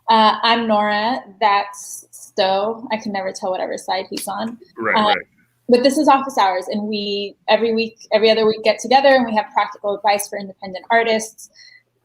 I'm Nora. That's Sto. I can never tell whatever side he's on. Right. But this is Office Hours, and we every other week get together and we have practical advice for independent artists.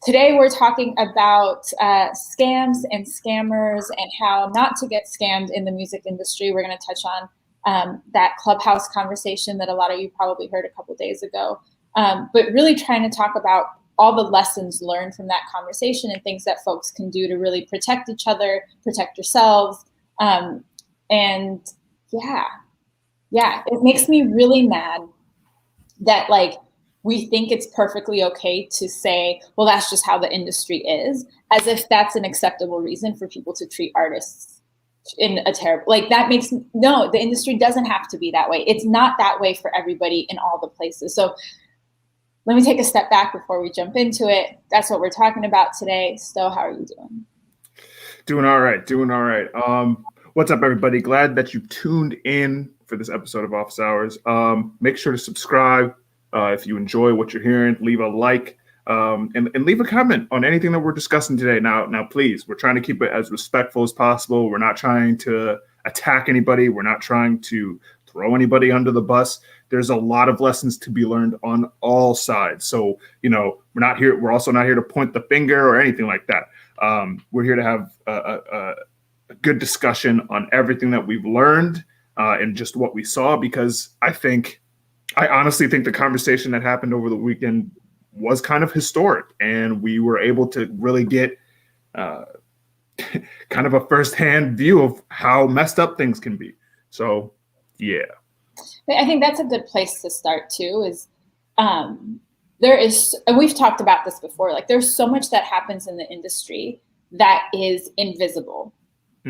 Today we're talking about scams and scammers and how not to get scammed in the music industry. We're going to touch on that Clubhouse conversation that a lot of you probably heard a couple days ago, but really trying to talk about all the lessons learned from that conversation and things that folks can do to really protect each other, protect yourselves. And yeah, it makes me really mad that we think it's perfectly okay to say, well, that's just how the industry is, as if that's an acceptable reason for people to treat artists in a terrible, no, the industry doesn't have to be that way. It's not that way for everybody in all the places. So let me take a step back before we jump into it. That's what we're talking about today. Sto, how are you doing? Doing all right. What's up, everybody? Glad that you tuned in for this episode of Office Hours. Make sure to subscribe if you enjoy what you're hearing. Leave a like and leave a comment on anything that we're discussing today. Now, please, we're trying to keep it as respectful as possible. We're not trying to attack anybody. We're not trying to throw anybody under the bus. There's a lot of lessons to be learned on all sides. So, we're also not here to point the finger or anything like that. We're here to have a good discussion on everything that we've learned and just what we saw, because I honestly think the conversation that happened over the weekend was kind of historic, and we were able to really get kind of a firsthand view of how messed up things can be. So, yeah. I think that's a good place to start too, is there is, and we've talked about this before, there's so much that happens in the industry that is invisible,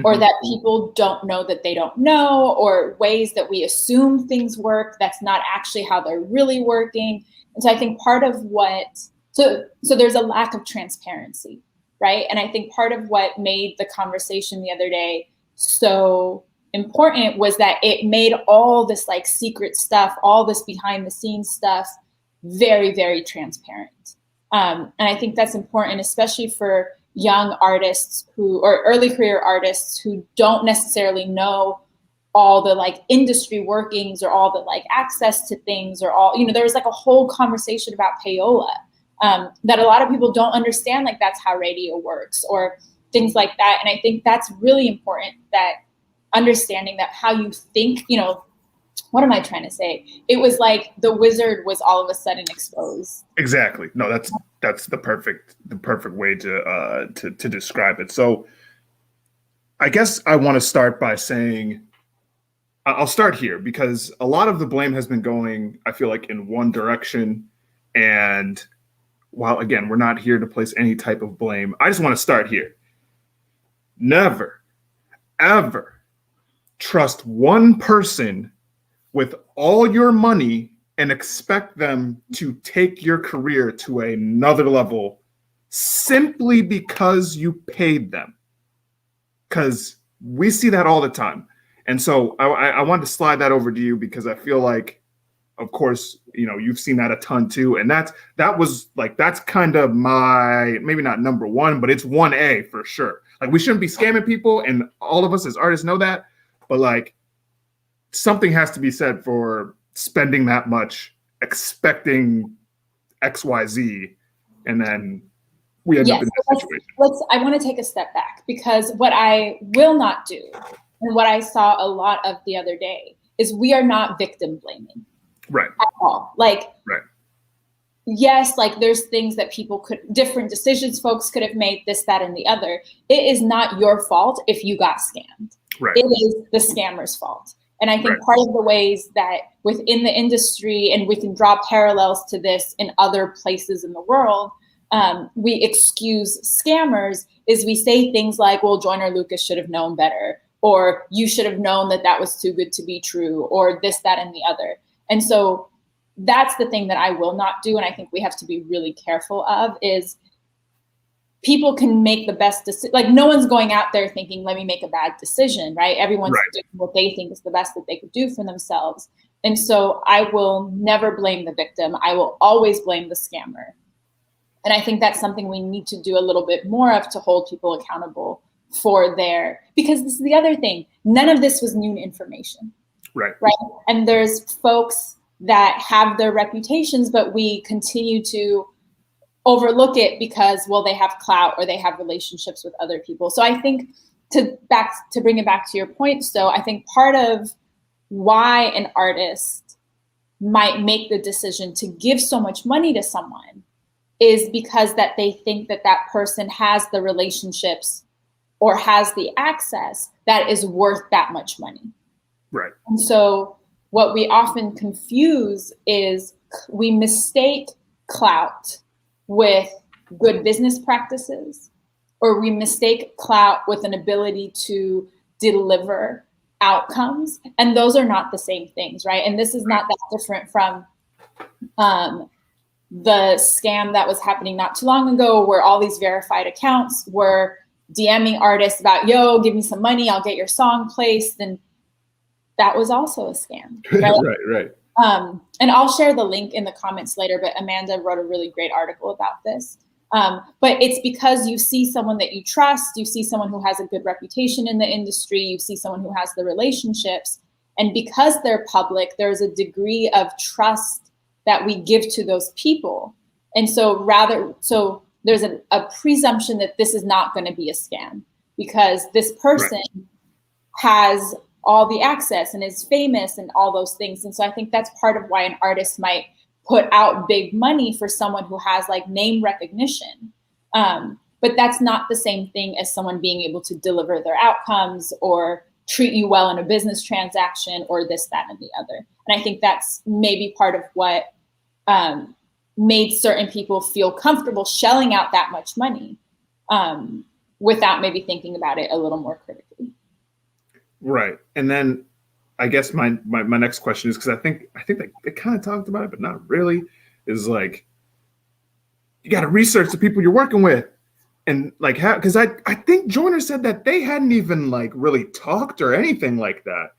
or that people don't know that they don't know, or ways that we assume things work that's not actually how they're really working. And so I think part of so there's a lack of transparency, right? And I think part of what made the conversation the other day so important was that it made all this secret stuff, all this behind the scenes stuff, very, very transparent. And I think that's important, especially for young artists or early career artists who don't necessarily know all the industry workings or all the access to things, or all, there was a whole conversation about payola that a lot of people don't understand, that's how radio works or things like that. And I think that's really important, that understanding that how you think, what am I trying to say? It was the wizard was all of a sudden exposed. Exactly. No, that's the perfect way to describe it. So I guess I want to start by saying, I'll start here, because a lot of the blame has been going, I feel in one direction. And while, again, we're not here to place any type of blame, I just want to start here. Never, ever trust one person with all your money and expect them to take your career to another level simply because you paid them. Because we see that all the time. And so I wanted to slide that over to you, because I feel of course, you've seen that a ton too. And that's kind of my, maybe not number one, but it's 1A for sure. We shouldn't be scamming people, and all of us as artists know that. But something has to be said for spending that much, expecting XYZ, and then we end up in that situation. I want to take a step back, because what I will not do, and what I saw a lot of the other day, is we are not victim blaming. Right. At all. Right. Yes, there's things that different decisions folks could have made, this, that, and the other. It is not your fault if you got scammed. Right. It is the scammer's fault. And I think part of the ways that within the industry, and we can draw parallels to this in other places in the world, we excuse scammers, is we say things like, well, Joyner Lucas should have known better, or you should have known that was too good to be true, or this, that, and the other. And so that's the thing that I will not do. And I think we have to be really careful of, is people can make the best decision. No one's going out there thinking, let me make a bad decision, right? Everyone's doing what they think is the best that they could do for themselves. And so I will never blame the victim. I will always blame the scammer. And I think that's something we need to do a little bit more of, to hold people accountable for because this is the other thing. None of this was new information. Right. And there's folks that have their reputations, but we continue to overlook it because, well, they have clout or they have relationships with other people. So I think to bring it back to your point, so I think part of why an artist might make the decision to give so much money to someone is because that they think that that person has the relationships or has the access that is worth that much money. Right. And so what we often confuse is we mistake clout with good business practices, or we mistake clout with an ability to deliver outcomes. And those are not the same things, right? And this is not that different from the scam that was happening not too long ago, where all these verified accounts were DMing artists about, yo, give me some money, I'll get your song placed. And that was also a scam. Right? Right. And I'll share the link in the comments later, but Amanda wrote a really great article about this. But it's because you see someone that you trust, you see someone who has a good reputation in the industry, you see someone who has the relationships, and because they're public, there's a degree of trust that we give to those people. And so there's a presumption that this is not going to be a scam because this person has all the access and is famous and all those things. And so I think that's part of why an artist might put out big money for someone who has like name recognition. But that's not the same thing as someone being able to deliver their outcomes or treat you well in a business transaction or this, that, and the other. And I think that's maybe part of what made certain people feel comfortable shelling out that much money without maybe thinking about it a little more critically. Right. And then I guess my next question is, because I think they kind of talked about it, but not really, is like, you got to research the people you're working with. And like, because I think Joyner said that they hadn't even like really talked or anything like that.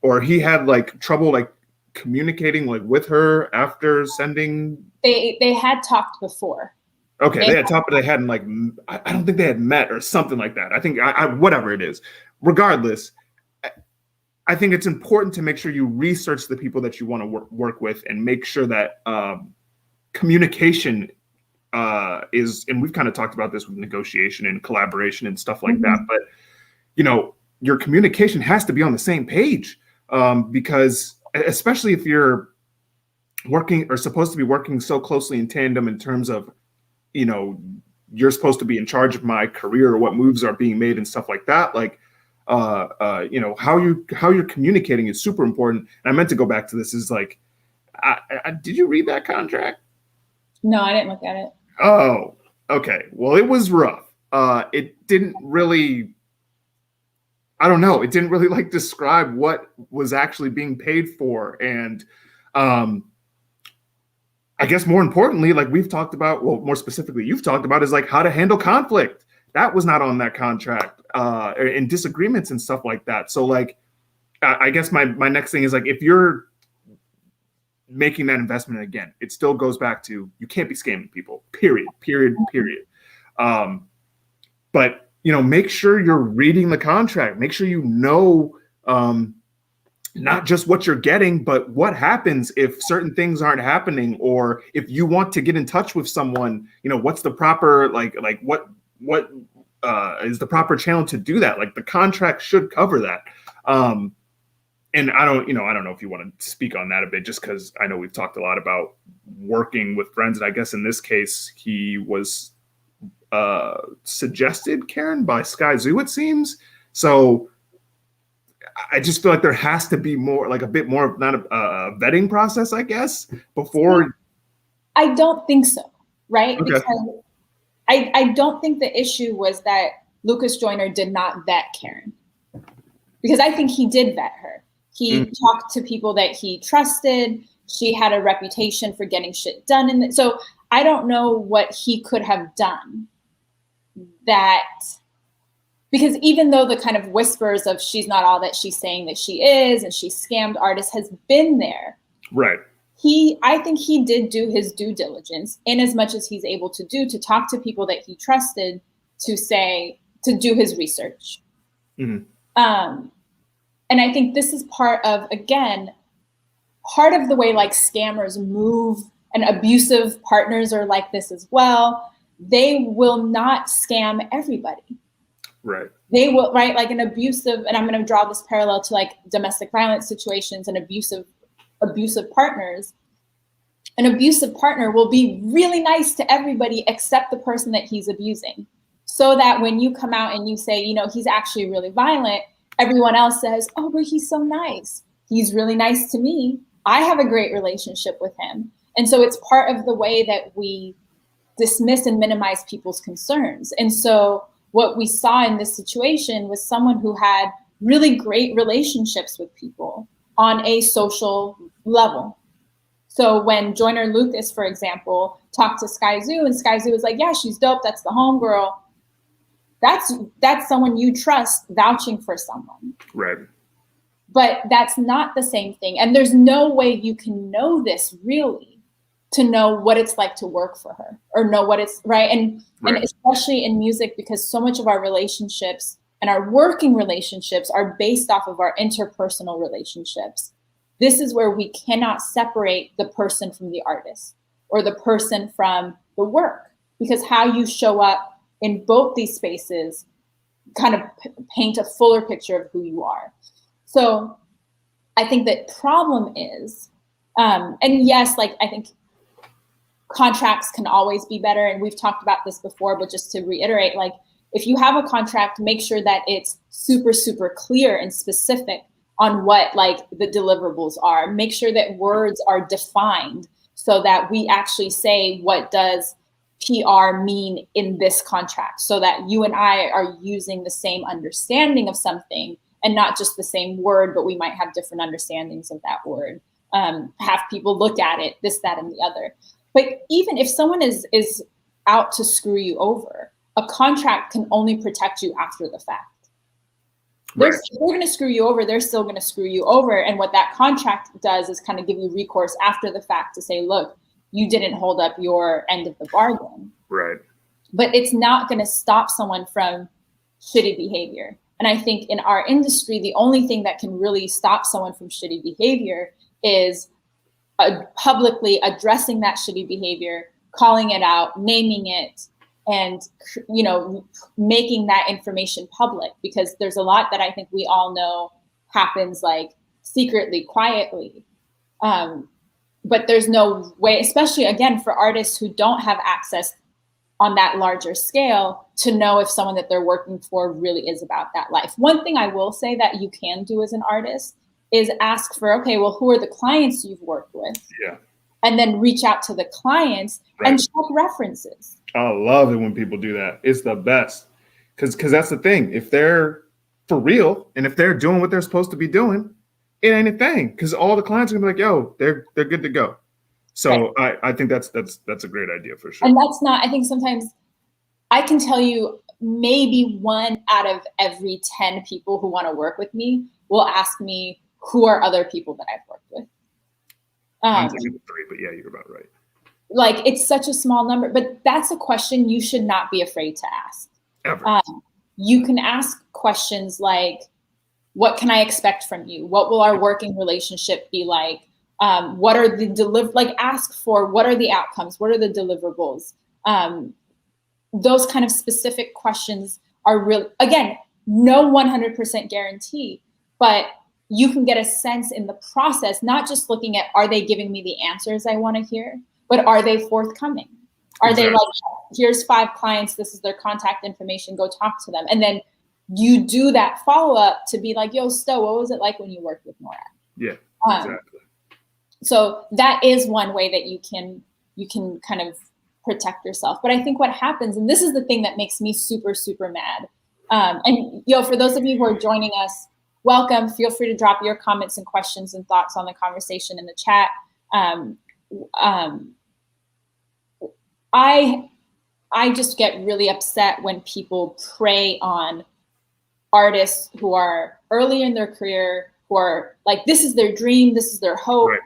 Or he had like trouble like communicating like with her after sending. They had talked before. Okay, they had talked, but they hadn't like, I don't think they had met or something like that. I think whatever it is, regardless, I think it's important to make sure you research the people that you want to work with and make sure that communication is, and we've kind of talked about this with negotiation and collaboration and stuff like that, but you know, your communication has to be on the same page, because especially if you're working or supposed to be working so closely in tandem in terms of, you know, you're supposed to be in charge of my career or what moves are being made and stuff like that. Like, you know, how you're communicating is super important. And I meant to go back to this is like, did you read that contract? No, I didn't look at it. Oh, okay. Well, it was rough. It didn't really, I don't know. It didn't really like describe what was actually being paid for. And I guess more importantly, like we've talked about, well, more specifically, you've talked about is like how to handle conflict. That was not on that contract, and disagreements and stuff like that. So like, I guess my next thing is like, if you're making that investment again, it still goes back to, you can't be scamming people, period. But, you know, make sure you're reading the contract, make sure you know, not just what you're getting, but what happens if certain things aren't happening, or if you want to get in touch with someone, you know, what's the proper, like what is the proper channel to do that? Like the contract should cover that. And I don't know if you want to speak on that a bit, just because I know we've talked a lot about working with friends. And I guess in this case, he was suggested, Karen, by Sky Zoo, it seems. So I just feel like there has to be more, like a bit more of not a vetting process, I guess, before. I don't think so, right? Okay. Because I don't think the issue was that Lucas Joyner did not vet Karen, because I think he did vet her. He talked to people that he trusted. She had a reputation for getting shit done. So I don't know what he could have done that, because even though the kind of whispers of she's not all that she's saying that she is, and she scammed artists has been there. Right. I think he did do his due diligence in as much as he's able to do, to talk to people that he trusted to do his research. Mm-hmm. And I think this is part of the way like scammers move, and abusive partners are like this as well. They will not scam everybody. Right. They will, right? Like an abusive, and I'm going to draw this parallel to like domestic violence situations and abusive partners. An abusive partner will be really nice to everybody except the person that he's abusing. So that when you come out and you say, you know, he's actually really violent, everyone else says, oh, but he's so nice. He's really nice to me. I have a great relationship with him. And so it's part of the way that we dismiss and minimize people's concerns. And so what we saw in this situation was someone who had really great relationships with people on a social level. So when Joyner Lucas, for example, talked to Sky Zoo, and Sky Zoo was like, yeah, she's dope. That's the homegirl. That's someone you trust vouching for someone. Right. But that's not the same thing. And there's no way you can know this really to know what it's like to work for her or know what it's right. And especially in music, because so much of our relationships and our working relationships are based off of our interpersonal relationships. This is where we cannot separate the person from the artist or the person from the work, because how you show up in both these spaces kind of paint a fuller picture of who you are. So I think that problem is, and yes, like I think contracts can always be better. And we've talked about this before, but just to reiterate, like if you have a contract, make sure that it's super, super clear and specific on what like the deliverables are. Make sure that words are defined so that we actually say, what does PR mean in this contract, so that you and I are using the same understanding of something and not just the same word, but we might have different understandings of that word. Have people look at it, this, that, and the other. But even if someone is out to screw you over, a contract can only protect you after the fact. They're going to screw you over, they're still going to screw you over. And what that contract does is kind of give you recourse after the fact to say, look, you didn't hold up your end of the bargain. Right. But it's not going to stop someone from shitty behavior. And I think in our industry, the only thing that can really stop someone from shitty behavior is publicly addressing that shitty behavior, calling it out, naming it, and, you know, making that information public, because there's a lot that I think we all know happens like secretly, quietly. But there's no way, especially again, for artists who don't have access on that larger scale, to know if someone that they're working for really is about that life. One thing I will say that you can do as an artist is ask for, okay, well, who are the clients you've worked with? Yeah. And then reach out to the clients and check references. I love it when people do that. It's the best. Because that's the thing. If they're for real and if they're doing what they're supposed to be doing, it ain't a thing. Because all the clients are gonna be like, yo, they're good to go. So I think that's a great idea for sure. And that's not, I think sometimes I can tell you maybe 1 out of every 10 people who want to work with me will ask me, who are other people that I've worked with? 3, but yeah, you're about right. Like, it's such a small number, but that's a question you should not be afraid to ask. Ever. You can ask questions like, what can I expect from you? What will our working relationship be like? What are the ask for, what are the outcomes? What are the deliverables? Those kind of specific questions are real. Again, no 100% guarantee, but you can get a sense in the process, not just looking at, are they giving me the answers I want to hear, but are they forthcoming? Are they like, here's 5 clients, this is their contact information, go talk to them. And then you do that follow-up to be like, yo, Sto, what was it like when you worked with Nora? Yeah, exactly. So that is one way that you can kind of protect yourself. But I think what happens, and this is the thing that makes me super, super mad. And for those of you who are joining us, welcome. Feel free to drop your comments and questions and thoughts on the conversation in the chat. I just get really upset when people prey on artists who are early in their career, who are like, this is their dream, this is their hope. Right.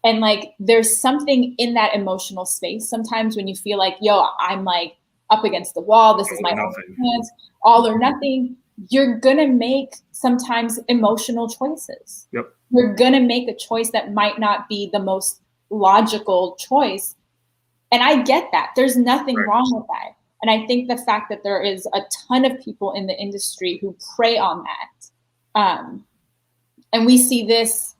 And like, there's something in that emotional space sometimes when you feel like, yo, I'm like up against the wall. This is my only chance, all or nothing. You're going to make sometimes emotional choices. Yep. You're going to make a choice that might not be the most logical choice. And I get that. There's nothing wrong with that. And I think the fact that there is a ton of people in the industry who prey on that. And we see this.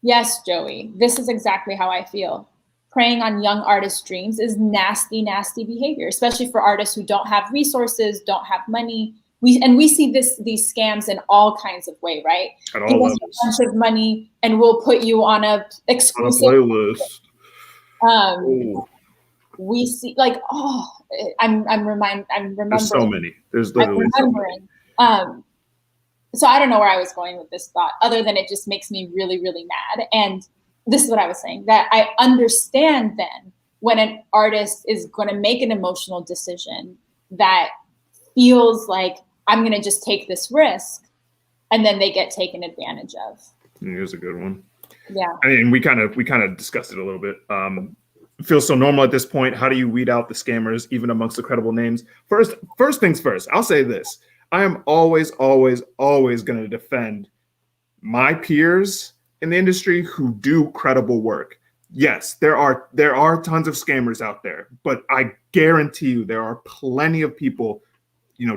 Yes, Joey, this is exactly how I feel. Preying on young artists' dreams is nasty, nasty behavior, especially for artists who don't have resources, don't have money. We see these scams in all kinds of way, right? At all Give us levels. a bunch of money and we'll put you on a exclusive playlist. We see like, I'm remembering. There's so many. There's literally so many. So I don't know where I was going with this thought, other than it just makes me really, really mad. And this is what I was saying, that I understand then when an artist is going to make an emotional decision that feels like I'm going to just take this risk, and then they get taken advantage of. Here's a good one. Yeah. I mean, we kind of discussed it a little bit. It feels so normal at this point. How do you weed out the scammers, even amongst the credible names? First things first, I'll say this. I am always, always, always going to defend my peers in the industry who do credible work. Yes, there are tons of scammers out there, but I guarantee you there are plenty of people,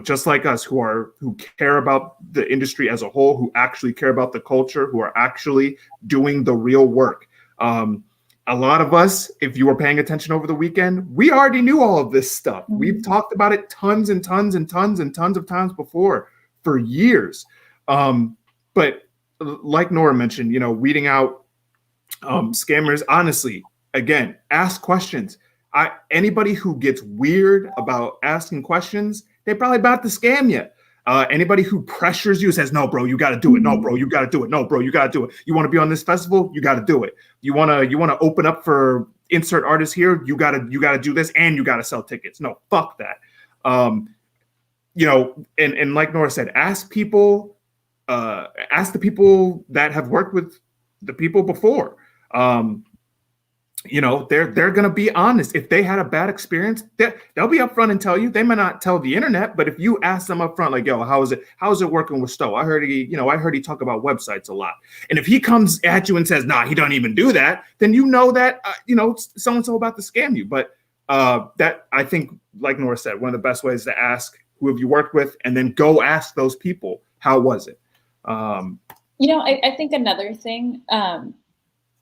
just like us, who care about the industry as a whole, who actually care about the culture, who are actually doing the real work. A lot of us, if you were paying attention over the weekend, we already knew all of this stuff. Mm-hmm. We've talked about it tons and tons and tons and tons of times before for years. But like Nora mentioned, weeding out scammers, honestly, again, ask questions. Anybody who gets weird about asking questions, they're probably about to scam you. Anybody who pressures you, says, no, bro, you got to do it. No, bro, you got to do it. No, bro, you got to do it. You want to be on this festival? You got to do it. You want to open up for insert artists here? You got to do this, and you got to sell tickets. No, fuck that. And like Nora said, ask the people that have worked with the people before. They're going to be honest. If they had a bad experience, they'll be upfront and tell you. They may not tell the internet, but if you ask them upfront, like, yo, how is it working with Sto? I heard he talk about websites a lot. And if he comes at you and says, nah, he don't even do that, then you know that, so-and-so about to scam you. But that, I think, like Nora said, one of the best ways to ask who have you worked with, and then go ask those people, how was it? I think another thing,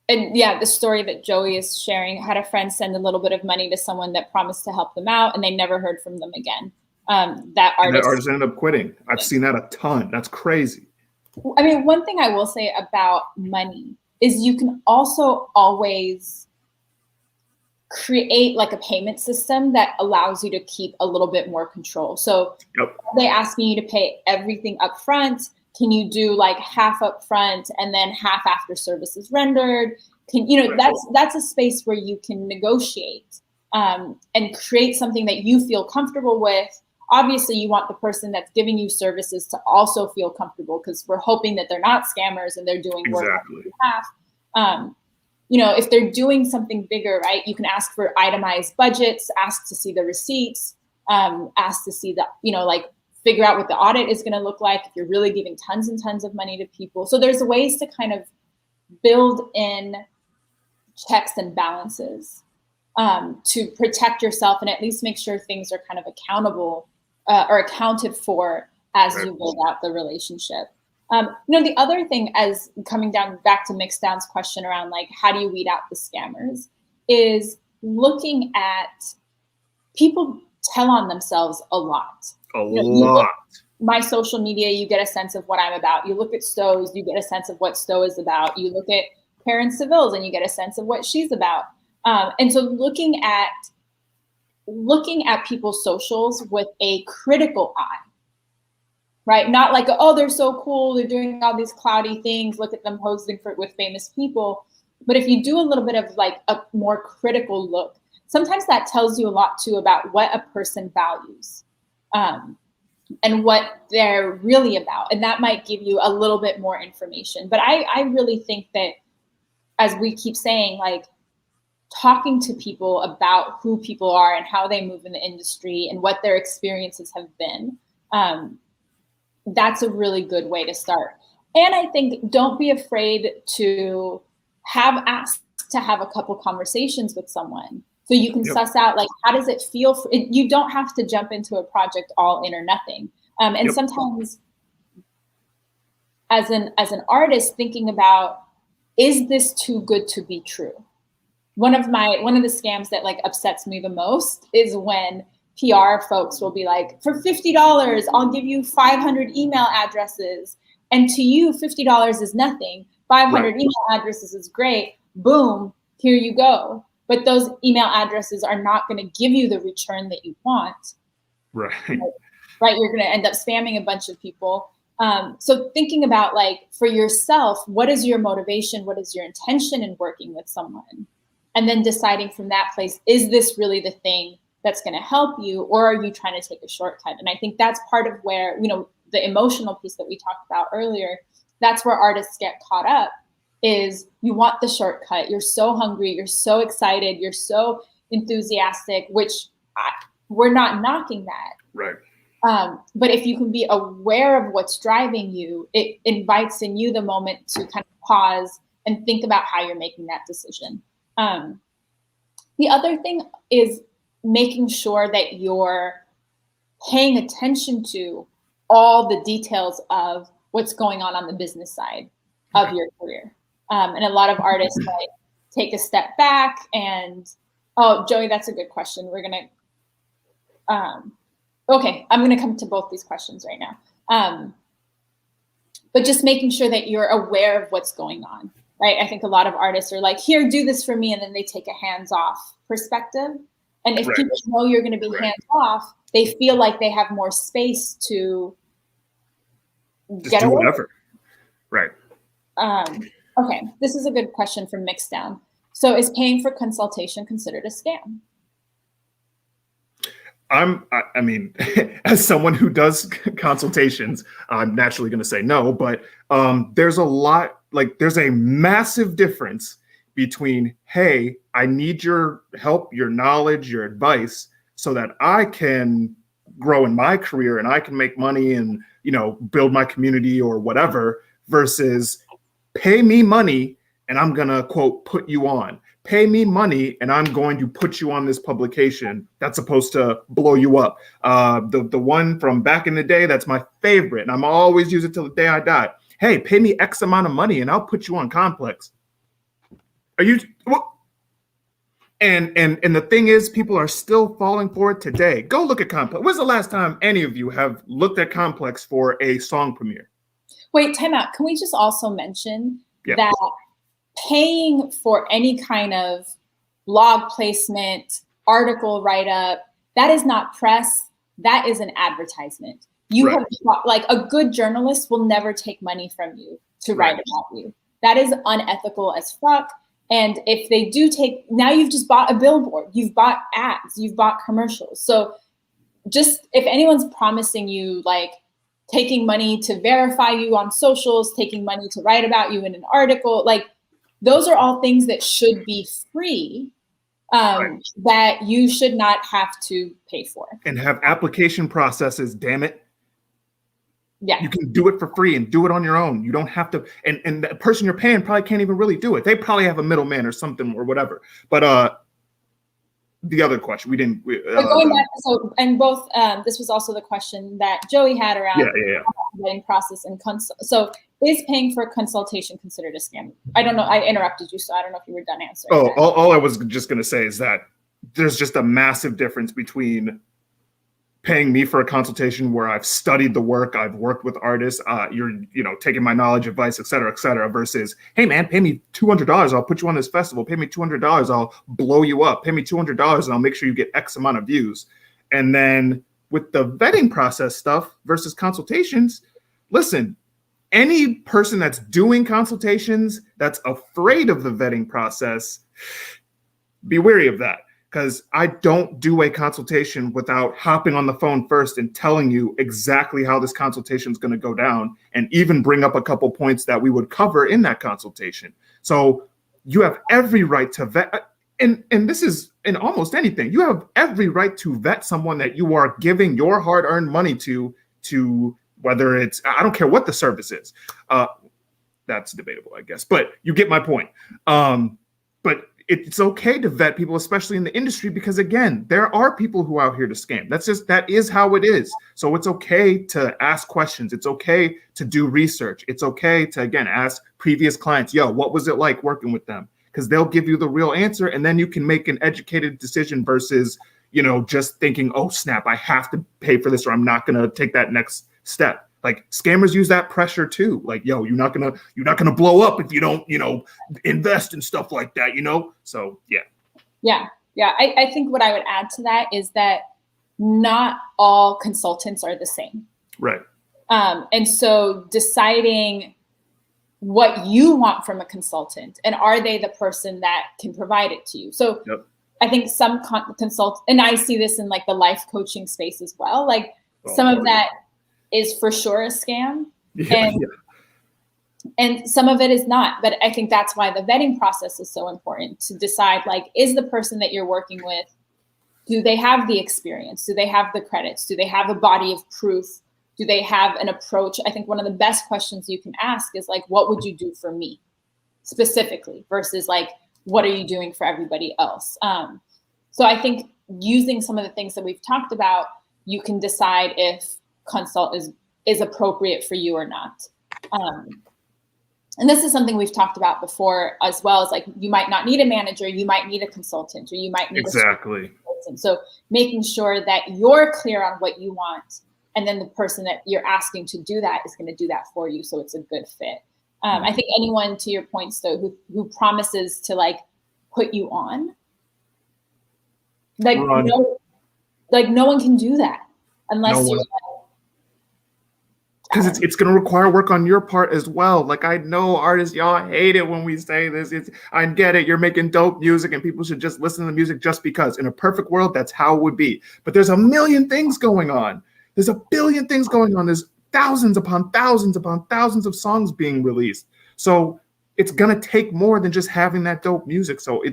and yeah, the story that Joey is sharing, had a friend send a little bit of money to someone that promised to help them out, and they never heard from them again. That artist ended up quitting. I've seen that a ton. That's crazy. I mean, one thing I will say about money is you can also always create like a payment system that allows you to keep a little bit more control. So they asking you to pay everything up front. Can you do like half up front and then half after services rendered? That's a space where you can negotiate and create something that you feel comfortable with. Obviously, you want the person that's giving you services to also feel comfortable, because we're hoping that they're not scammers and they're doing work on your behalf. If they're doing something bigger, right, you can ask for itemized budgets, ask to see the receipts, ask to see the, figure out what the audit is going to look like if you're really giving tons and tons of money to people. So there's ways to kind of build in checks and balances to protect yourself and at least make sure things are kind of accountable or accounted for as you build out the relationship. The other thing, as coming back to Mixdown's question around like, how do you weed out the scammers, is looking at people tell on themselves a lot. My social media, you get a sense of what I'm about. You look at Sto's, you get a sense of what Sto is about. You look at Karen Civil's and you get a sense of what she's about. And so looking at people's socials with a critical eye, right? Not like, oh, they're so cool, they're doing all these cloudy things, look at them posting with famous people. But if you do a little bit of like a more critical look, sometimes that tells you a lot too about what a person values. And what they're really about. And that might give you a little bit more information. But I really think that, as we keep saying, like, talking to people about who people are and how they move in the industry and what their experiences have been, that's a really good way to start. And I think don't be afraid to have asked to have a couple conversations with someone so you can suss out, like, how does it feel? You don't have to jump into a project all in or nothing. And sometimes as an artist, thinking about, is this too good to be true? One of the scams that like upsets me the most is when PR folks will be like, for $50, I'll give you 500 email addresses. And to you, $50 is nothing. 500 email addresses is great. Boom, here you go. But those email addresses are not going to give you the return that you want. Right. Right. You're going to end up spamming a bunch of people. So thinking about, like, for yourself, what is your motivation? What is your intention in working with someone? And then deciding from that place, is this really the thing that's going to help you, or are you trying to take a shortcut? And I think that's part of where, the emotional piece that we talked about earlier, that's where artists get caught up, is you want the shortcut. You're so hungry. You're so excited. You're so enthusiastic, which we're not knocking that. Right. But if you can be aware of what's driving you, it invites in you the moment to kind of pause and think about how you're making that decision. The other thing is making sure that you're paying attention to all the details of what's going on the business side of your career. And a lot of artists like take a step back and, oh, Joey, that's a good question. We're going to, okay, I'm going to come to both these questions right now. But just making sure that you're aware of what's going on. Right. I think a lot of artists are like, here, do this for me. And then they take a hands-off perspective. And if people know you're going to be hands-off, they feel like they have more space to just do whatever. Right. Okay. This is a good question from Mixdown. So is paying for consultation considered a scam? I mean, as someone who does consultations, I'm naturally going to say no, but there's a massive difference between, hey, I need your help, your knowledge, your advice so that I can grow in my career and I can make money and, build my community or whatever, versus pay me money and I'm going to, quote, put you on. Pay me money and I'm going to put you on this publication that's supposed to blow you up. The one from back in the day, that's my favorite, and I'm always use it till the day I die. Hey, pay me X amount of money and I'll put you on Complex. Are you? What? And the thing is, people are still falling for it today. Go look at Complex. When's the last time any of you have looked at Complex for a song premiere? Wait, time out. Can we just also mention that paying for any kind of blog placement, article write-up, that is not press, that is an advertisement. You have, like, a good journalist will never take money from you to write about you. That is unethical as fuck. And if they do now you've just bought a billboard, you've bought ads, you've bought commercials. So just, if anyone's promising you, like, taking money to verify you on socials, taking money to write about you in an article, like, those are all things that should be free, that you should not have to pay for. And have application processes, damn it. Yeah. You can do it for free and do it on your own. You don't have to, and the person you're paying probably can't even really do it. They probably have a middleman or something or whatever. But the other question, going back, so, and both, this was also the question that Joey had around the vetting process and so is paying for a consultation considered a scam? I don't know. I interrupted you, so I don't know if you were done answering. Oh, all I was just going to say is that there's just a massive difference between paying me for a consultation where I've studied the work, I've worked with artists, you're taking my knowledge, advice, et cetera, versus, hey man, pay me $200, I'll put you on this festival. Pay me $200, I'll blow you up. Pay me $200 and I'll make sure you get X amount of views. And then with the vetting process stuff versus consultations, listen, any person that's doing consultations that's afraid of the vetting process, be wary of that. Because I don't do a consultation without hopping on the phone first and telling you exactly how this consultation is going to go down, and even bring up a couple points that we would cover in that consultation. So you have every right to vet. and this is in almost anything. You have every right to vet someone that you are giving your hard-earned money to whether it's, I don't care what the service is. That's debatable, I guess, but you get my point. But it's okay to vet people, especially in the industry, because again, there are people who are out here to scam. That is how it is. So it's okay to ask questions. It's okay to do research. It's okay to, again, ask previous clients, yo, what was it like working with them? Because they'll give you the real answer, and then you can make an educated decision versus, just thinking, oh snap, I have to pay for this or I'm not going to take that next step. Like, scammers use that pressure too. Like, yo, you're not gonna blow up if you don't, invest in stuff like that, So yeah. I think what I would add to that is that not all consultants are the same. Right. And so deciding what you want from a consultant, and are they the person that can provide it to you? So yep. I think some consultants, and I see this in like the life coaching space as well. Like some of that is for sure a scam, and some of it is not. But I think that's why the vetting process is so important, to decide, like, is the person that you're working with, do they have the experience? Do they have the credits? Do they have a body of proof? Do they have an approach? I think one of the best questions you can ask is like, what would you do for me specifically, versus like, what are you doing for everybody else? So I think using some of the things that we've talked about, you can decide if consult is appropriate for you or not. And this is something we've talked about before as well, as like, you might not need a manager, you might need a consultant, or you might need exactly. a consultant. So making sure that you're clear on what you want, and then the person that you're asking to do that is going to do that for you, so it's a good fit. I think anyone, to your point, Sto, who promises to like put you on, like no one can do that unless you're. Because it's going to require work on your part as well. Like, I know artists, y'all hate it when we say this. I get it. You're making dope music and people should just listen to the music just because. In a perfect world, that's how it would be. But there's a million things going on. There's a billion things going on. There's thousands upon thousands upon thousands of songs being released. So it's going to take more than just having that dope music. So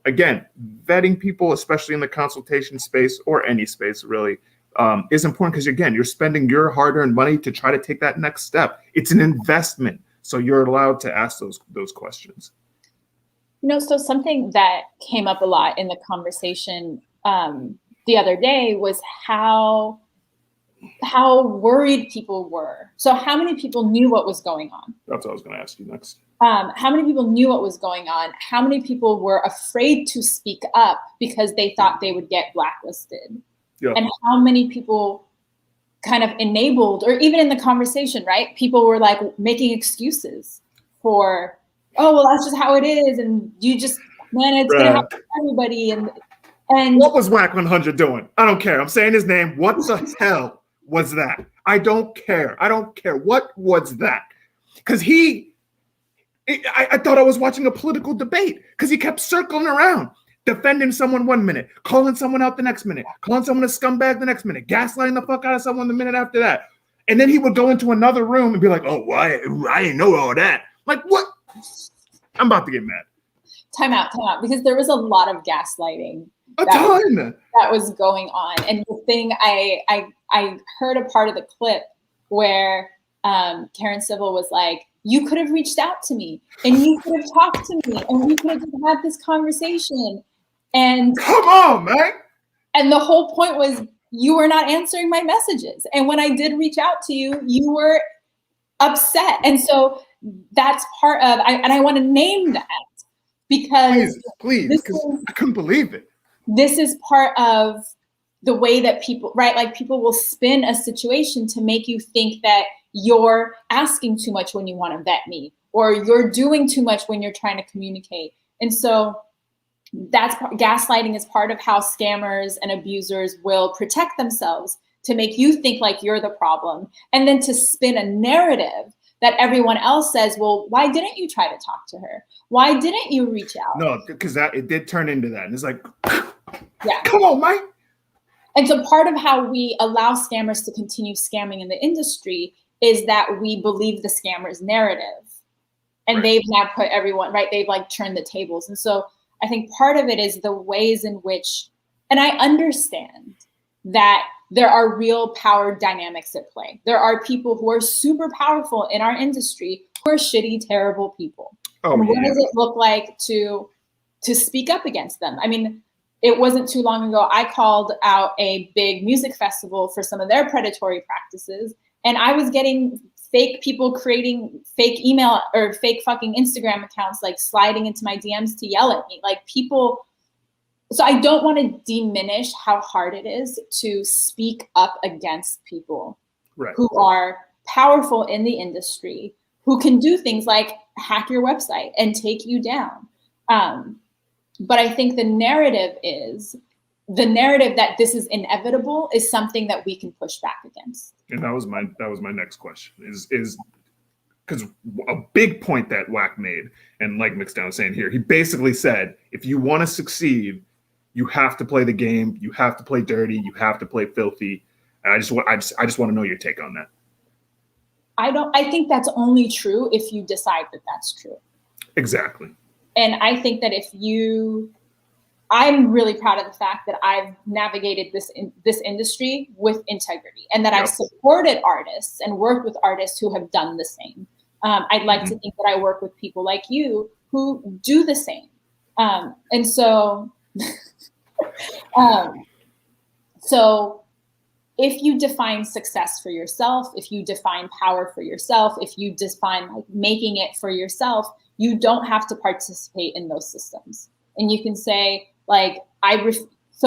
again, vetting people, especially in the consultation space or any space really, is important, because again, you're spending your hard-earned money to try to take that next step. It's an investment, so you're allowed to ask those questions. So something that came up a lot in the conversation the other day was how worried people were. So how many people knew what was going on? That's what I was going to ask you next. How many people knew what was going on? How many people were afraid to speak up because they thought they would get blacklisted? Yeah. And how many people kind of enabled, or even in the conversation, right? People were like making excuses for, oh, well, that's just how it is. And you just, man, it's going to happen to everybody. And what was Whack 100 doing? I don't care. I'm saying his name. What the hell was that? I don't care. What was that? Because I thought I was watching a political debate, because he kept circling around. Defending someone 1 minute, calling someone out the next minute, calling someone a scumbag the next minute, gaslighting the fuck out of someone the minute after that. And then he would go into another room and be like, oh, I didn't know all that. Like, what? I'm about to get mad. Time out. Because there was a lot of gaslighting. That was going on. And the thing, I heard a part of the clip where Karen Civil was like, you could have reached out to me, and you could have talked to me, and we could have just had this conversation. And come on, man. And the whole point was, you were not answering my messages. And when I did reach out to you, you were upset. And so that's part of, and I want to name that, because please, I couldn't believe it. This is part of the way that people, right? Like, people will spin a situation to make you think that you're asking too much when you want to vet me, or you're doing too much when you're trying to communicate. And so gaslighting is part of how scammers and abusers will protect themselves, to make you think like you're the problem, and then to spin a narrative that everyone else says, well, why didn't you try to talk to her? Why didn't you reach out? No, because it did turn into that. And it's like, yeah, come on, Mike. And so part of how we allow scammers to continue scamming in the industry is that we believe the scammer's narrative. And they've now put everyone, right? They've like turned the tables. And so I think part of it is the ways in which, and I understand that there are real power dynamics at play. There are people who are super powerful in our industry who are shitty, terrible people. And what does it look like to speak up against them? I mean, it wasn't too long ago, I called out a big music festival for some of their predatory practices, and I was getting fake people creating fake email or fake fucking Instagram accounts, like sliding into my DMs to yell at me. Like people, so I don't want to diminish how hard it is to speak up against people who are powerful in the industry, who can do things like hack your website and take you down. But I think the narrative that this is inevitable is something that we can push back against. And that was my next question is because a big point that Wack made, and like Mixdown was saying here, he basically said, if you want to succeed, you have to play the game, you have to play dirty, you have to play filthy. And I just want to know your take on that. I think that's only true if you decide that that's true. Exactly. And I think that I'm really proud of the fact that I've navigated this industry with integrity, and that I've supported artists and worked with artists who have done the same. I'd like to think that I work with people like you who do the same. And so, so if you define success for yourself, if you define power for yourself, if you define like making it for yourself, you don't have to participate in those systems. And you can say, like, I think it's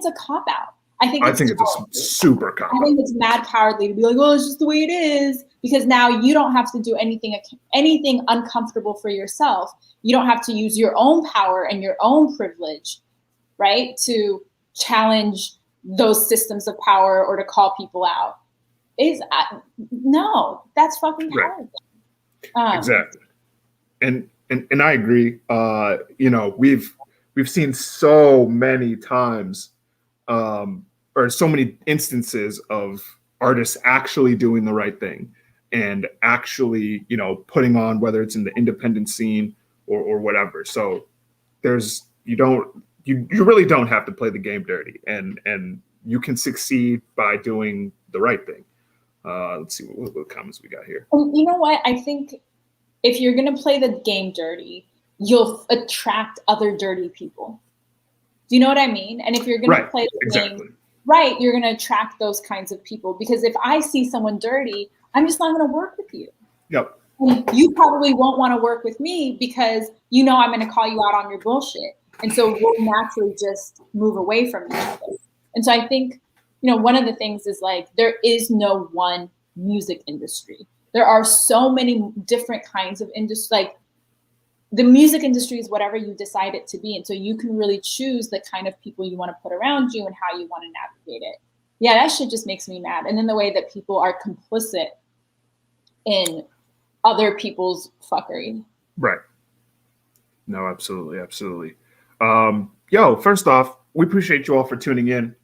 a cop-out. I think it's a super cop-out. I think it's mad cowardly to be like, well, it's just the way it is, because now you don't have to do anything uncomfortable for yourself. You don't have to use your own power and your own privilege, right, to challenge those systems of power or to call people out. No, that's fucking cowardly. Exactly. And I agree. We've seen so many times, or so many instances of artists actually doing the right thing and actually, putting on, whether it's in the independent scene or whatever. So you really don't have to play the game dirty, and you can succeed by doing the right thing. Let's see what comments we got here. You know what? I think if you're going to play the game dirty, you'll attract other dirty people. Do you know what I mean? And if you're going to play the game right, you're going to attract those kinds of people. Because if I see someone dirty, I'm just not going to work with you. Yep. And you probably won't want to work with me because I'm going to call you out on your bullshit. And so we'll naturally just move away from each other. And so I think, one of the things is like, there is no one music industry. There are so many different kinds of industry. Like the music industry is whatever you decide it to be. And so you can really choose the kind of people you want to put around you and how you want to navigate it. Yeah, that shit just makes me mad. And then the way that people are complicit in other people's fuckery. Right. No, absolutely. Absolutely. First off, we appreciate you all for tuning in.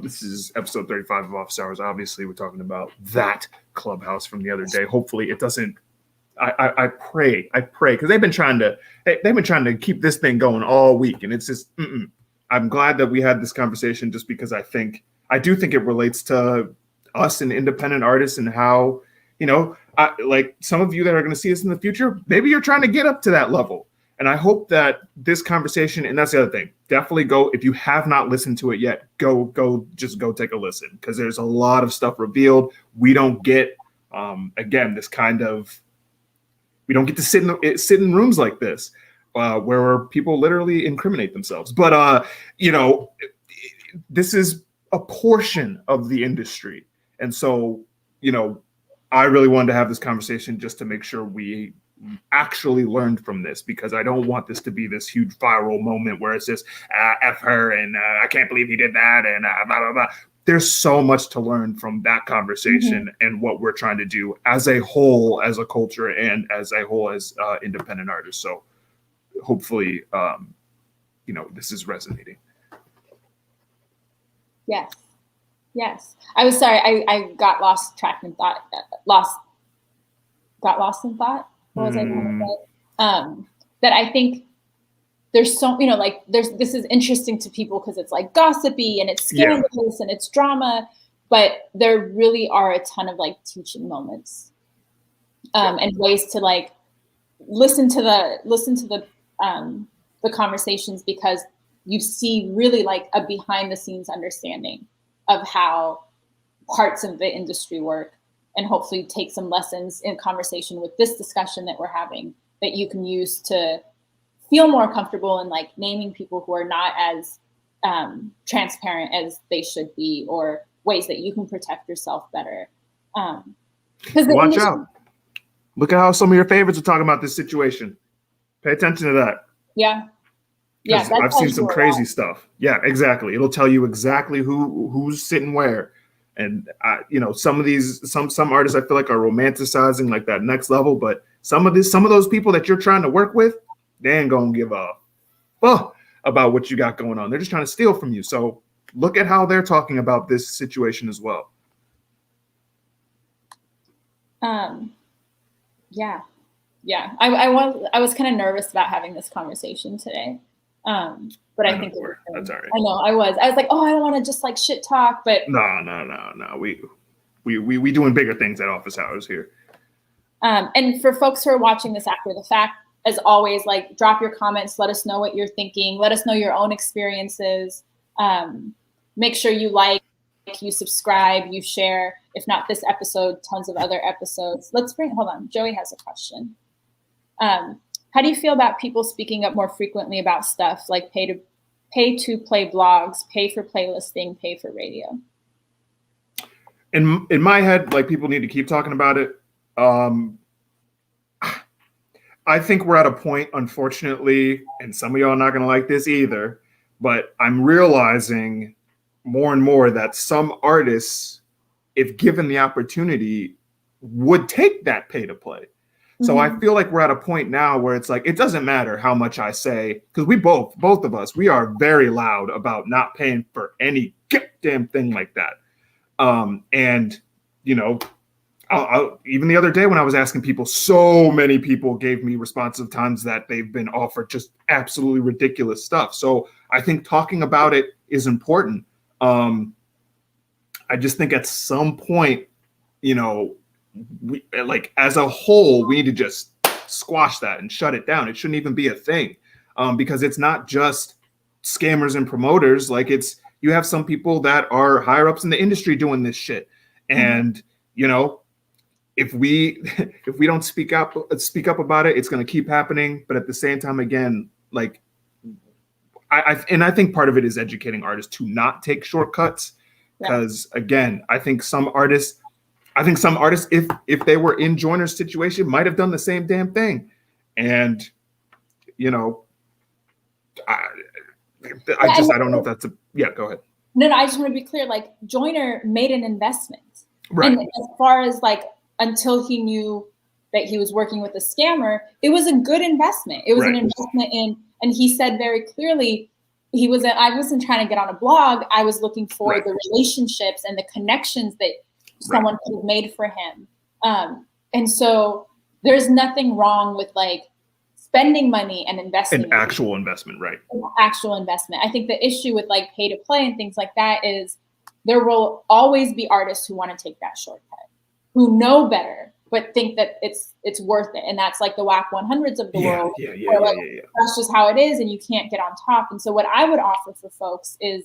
This is episode 35 of Office Hours. Obviously, we're talking about that Clubhouse from the other day. Hopefully it doesn't, I pray, because they've been trying to keep this thing going all week. And it's just, I'm glad that we had this conversation, just because I do think it relates to us and independent artists and how, like some of you that are going to see us in the future, maybe you're trying to get up to that level. And I hope that this conversation, and that's the other thing, definitely go, if you have not listened to it yet, go take a listen, because there's a lot of stuff revealed. We don't get, again, this kind of, we don't get to sit in rooms like this where people literally incriminate themselves. But, this is a portion of the industry. And so, I really wanted to have this conversation just to make sure we actually learned from this, because I don't want this to be this huge viral moment where it's just F her and I can't believe he did that and blah, blah, blah. There's so much to learn from that conversation and what we're trying to do as a whole, as a culture, and as a whole as independent artists. So hopefully, this is resonating. Yes. I was sorry. I got lost in thought. Got lost in thought. What was I going to say? That I think there's so, you know, like this is interesting to people because it's like gossipy and it's scandalous and it's drama, but there really are a ton of like teaching moments and ways to like listen to the conversations, because you see really like a behind the scenes understanding of how parts of the industry work, and hopefully take some lessons in conversation with this discussion that we're having that you can use to feel more comfortable in like naming people who are not as transparent as they should be, or ways that you can protect yourself better. Watch out. Look at how some of your favorites are talking about this situation. Pay attention to that. Yeah. Yeah. I've seen some crazy stuff. Yeah, exactly. It'll tell you exactly who's sitting where. And you know, some artists I feel like are romanticizing like that next level, but some of those people that you're trying to work with, they ain't gonna give a fuck about what you got going on. They're just trying to steal from you. So look at how they're talking about this situation as well. Yeah. I was kind of nervous about having this conversation today. But I think that's all right. I know I was like, oh, I don't want to just like shit talk, but no. We doing bigger things at office hours here. And for folks who are watching this after the fact, as always, like drop your comments, let us know what you're thinking, let us know your own experiences. Make sure you like, you subscribe, you share. If not this episode, tons of other episodes. Hold on, Joey has a question. How do you feel about people speaking up more frequently about stuff like pay to play blogs, pay for playlisting, pay for radio? In my head, like, people need to keep talking about it. I think we're at a point, unfortunately, and some of y'all are not going to like this either, but I'm realizing more and more that some artists, if given the opportunity, would take that pay to play. So I feel like we're at a point now where it's like, it doesn't matter how much I say, because we both of us, we are very loud about not paying for any goddamn thing like that. And, you know, even the other day when I was asking people, so many people gave me responsive times that they've been offered just absolutely ridiculous stuff. So I think talking about it is important. I just think at some point, you know, we, like, as a whole, we need to just squash that and shut it down. It shouldn't even be a thing, because it's not just scammers and promoters. Like, you have some people that are higher ups in the industry doing this shit. And, you know, if we don't speak up about it, it's going to keep happening. But at the same time, again, like, I think part of it is educating artists to not take shortcuts, because again, I think some artists, if they were in Joyner's situation, might have done the same damn thing. And, you know, I don't know if that's go ahead. No, I just want to be clear. Like, Joyner made an investment. Right. And as far as like, until he knew that he was working with a scammer, it was a good investment. It was an investment in, and he said very clearly, I wasn't trying to get on a blog. I was looking for the relationships and the connections that someone could have made for him. And so there's nothing wrong with like spending money and investing. An actual investment, right? Actual investment. I think the issue with like pay to play and things like that is there will always be artists who want to take that shortcut, who know better, but think that it's worth it. And that's like the WAC 100s of the world. That's just how it is, and you can't get on top. And so what I would offer for folks is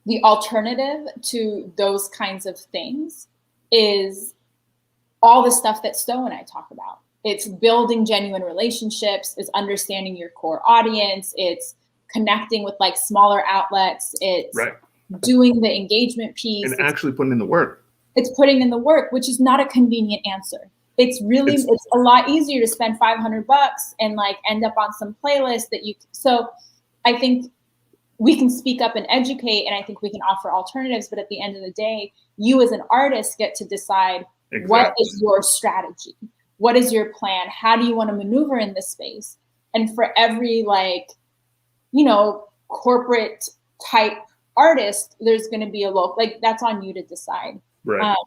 the alternative to those kinds of things is all the stuff that Sto and I talk about. It's building genuine relationships, it's understanding your core audience, it's connecting with like smaller outlets, it's doing the engagement piece. And actually putting in the work. It's putting in the work, which is not a convenient answer. It's a lot easier to spend $500 and like end up on some playlist so I think we can speak up and educate, and I think we can offer alternatives, but at the end of the day, you as an artist get to decide what is your strategy? What is your plan? How do you want to maneuver in this space? And for every like, you know, corporate type artist, there's going to be a local, like, that's on you to decide. Right.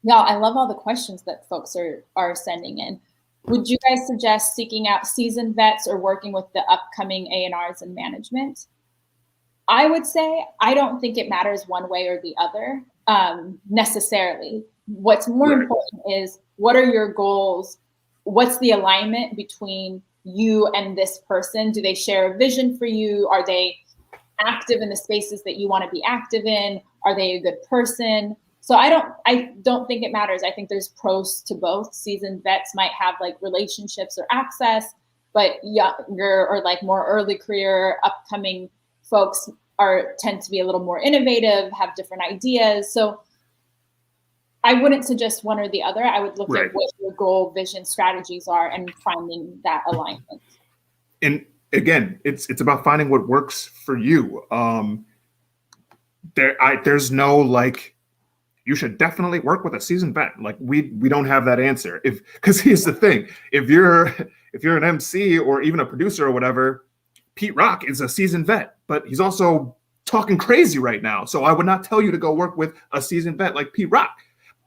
Yeah, I love all the questions that folks are sending in. would you guys suggest seeking out seasoned vets or working with the upcoming A&Rs and management? I would say I don't think it matters one way or the other necessarily. What's more important is, what are your goals? What's the alignment between you and this person? Do they share a vision for you? Are they active in the spaces that you want to be active in? Are they a good person? So I don't think it matters. I think there's pros to both. Seasoned vets might have like relationships or access, but younger or like more early career upcoming folks tend to be a little more innovative, have different ideas. So I wouldn't suggest one or the other. I would look at what your goal, vision, strategies are and finding that alignment. And again, it's about finding what works for you. There's no like, you should definitely work with a seasoned vet. Like we don't have that answer. Because here's the thing: if you're an MC or even a producer or whatever, Pete Rock is a seasoned vet, but he's also talking crazy right now. So I would not tell you to go work with a seasoned vet like Pete Rock.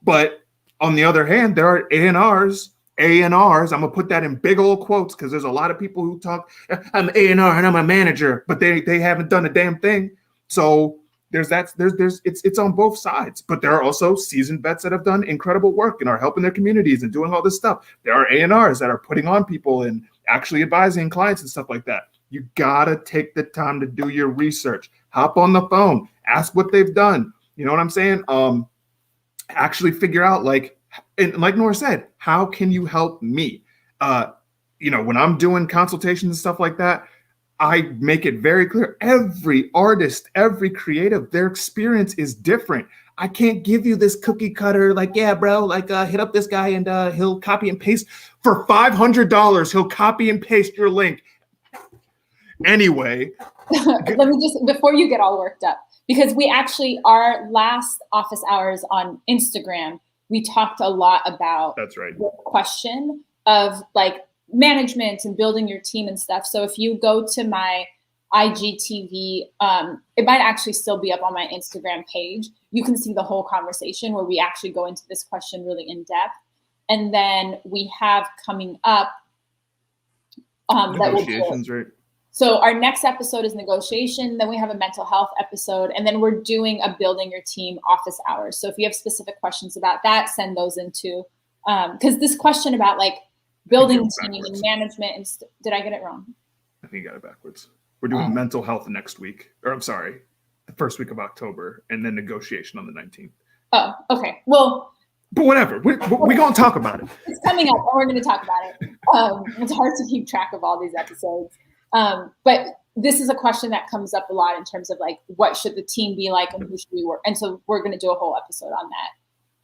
But on the other hand, there are A&Rs. I'm gonna put that in big old quotes because there's a lot of people who talk, I'm A&R and I'm a manager, but they haven't done a damn thing. So it's on both sides. But there are also seasoned vets that have done incredible work and are helping their communities and doing all this stuff. There are A&Rs that are putting on people and actually advising clients and stuff like that. You gotta take the time to do your research. Hop on the phone, ask what they've done. You know what I'm saying? Actually figure out and like Nora said, how can you help me? When I'm doing consultations and stuff like that, I make it very clear. Every artist, every creative, their experience is different. I can't give you this cookie cutter, yeah, bro, hit up this guy and he'll copy and paste for $500. He'll copy and paste your link. Anyway. Let me just, before you get all worked up, because our last office hours on Instagram, we talked a lot about that's right. the question of management and building your team and stuff. So if you go to my IGTV, it might actually still be up on my Instagram page. You can see the whole conversation where we actually go into this question really in depth. And then we have coming up negotiations, right? So our next episode is negotiation. Then we have a mental health episode. And then we're doing a building your team office hours. So if you have specific questions about that, send those into, because this question about building team and management, and did I get it wrong? I think you got it backwards. We're doing mental health next week, or I'm sorry, the first week of October, and then negotiation on the 19th. Oh, okay. Well, but whatever, we're going to talk about it. It's coming up, and we're going to talk about it. It's hard to keep track of all these episodes. But this is a question that comes up a lot in terms of what should the team be like and who should we work? And so we're going to do a whole episode on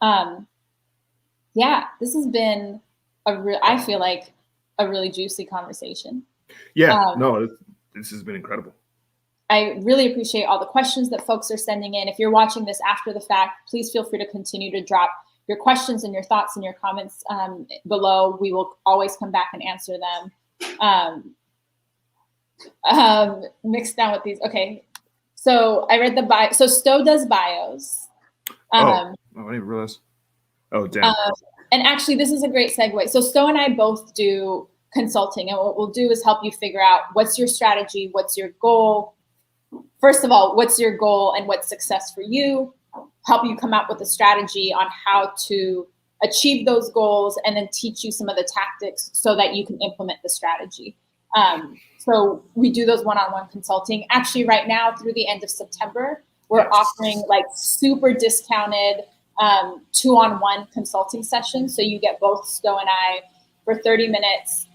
that. Yeah, this has been I feel like a really juicy conversation. Yeah, this has been incredible. I really appreciate all the questions that folks are sending in. If you're watching this after the fact, please feel free to continue to drop your questions and your thoughts and your comments below. We will always come back and answer them. Mixed down with these. Okay. So I read the bio. So Sto does bios. I didn't even realize. Oh, damn. And actually, this is a great segue. So Sto and I both do consulting. And what we'll do is help you figure out what's your strategy, what's your goal. First of all, what's your goal and what's success for you? Help you come up with a strategy on how to achieve those goals, and then teach you some of the tactics so that you can implement the strategy. So we do those one-on-one consulting. Actually, right now through the end of September, we're offering super discounted 2-on-1 consulting sessions. So you get both Sto and I for 30 minutes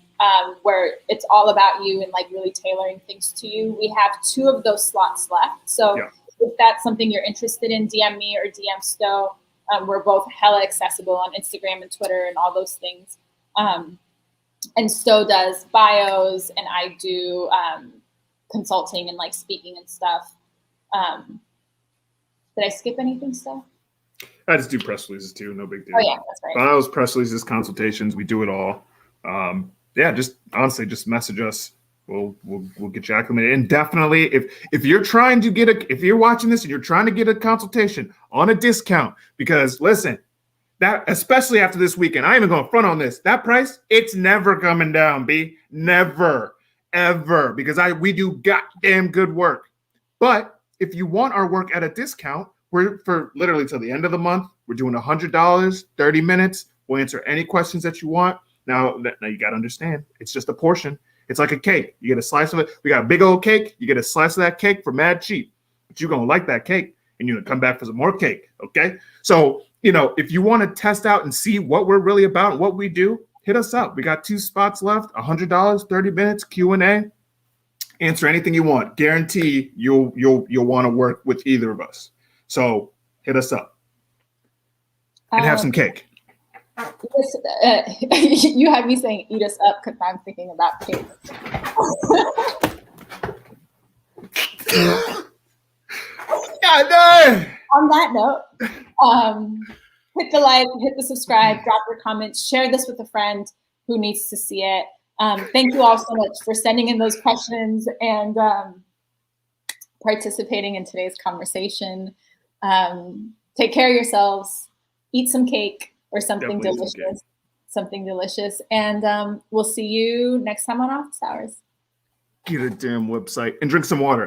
where it's all about you and really tailoring things to you. We have 2 of those slots left. So if that's something you're interested in, DM me or DM Sto. We're both hella accessible on Instagram and Twitter and all those things. And Sto does bios, and I do consulting and speaking and stuff. Did I skip anything, Sto? I just do press releases too. No big deal. Oh yeah, that's right. Bios, press releases, consultations. We do it all. Just honestly, just message us. We'll get you acclimated. And definitely, if you're trying to if you're watching this and you're trying to get a consultation on a discount, because listen, That, especially after this weekend, I ain't even going to front on this. That price, it's never coming down, B. Never, ever, because we do goddamn good work. But if you want our work at a discount, we're for literally till the end of the month. We're doing $100, 30 minutes. We'll answer any questions that you want. Now you got to understand, it's just a portion. It's like a cake. You get a slice of it. We got a big old cake. You get a slice of that cake for mad cheap. But you're going to like that cake, and you're going to come back for some more cake, okay? So, if you want to test out and see what we're really about and what we do, hit us up. We got 2 spots left, $100, 30 minutes, Q&A. Answer anything you want. Guarantee you'll want to work with either of us. So hit us up and have some cake. You had me saying eat us up because I'm thinking about cake. God damn. On that note, hit the like, hit the subscribe, drop your comments, share this with a friend who needs to see it. Thank you all so much for sending in those questions and participating in today's conversation. Take care of yourselves, eat some cake or something delicious, and we'll see you next time on Office Hours. Get a damn website and drink some water.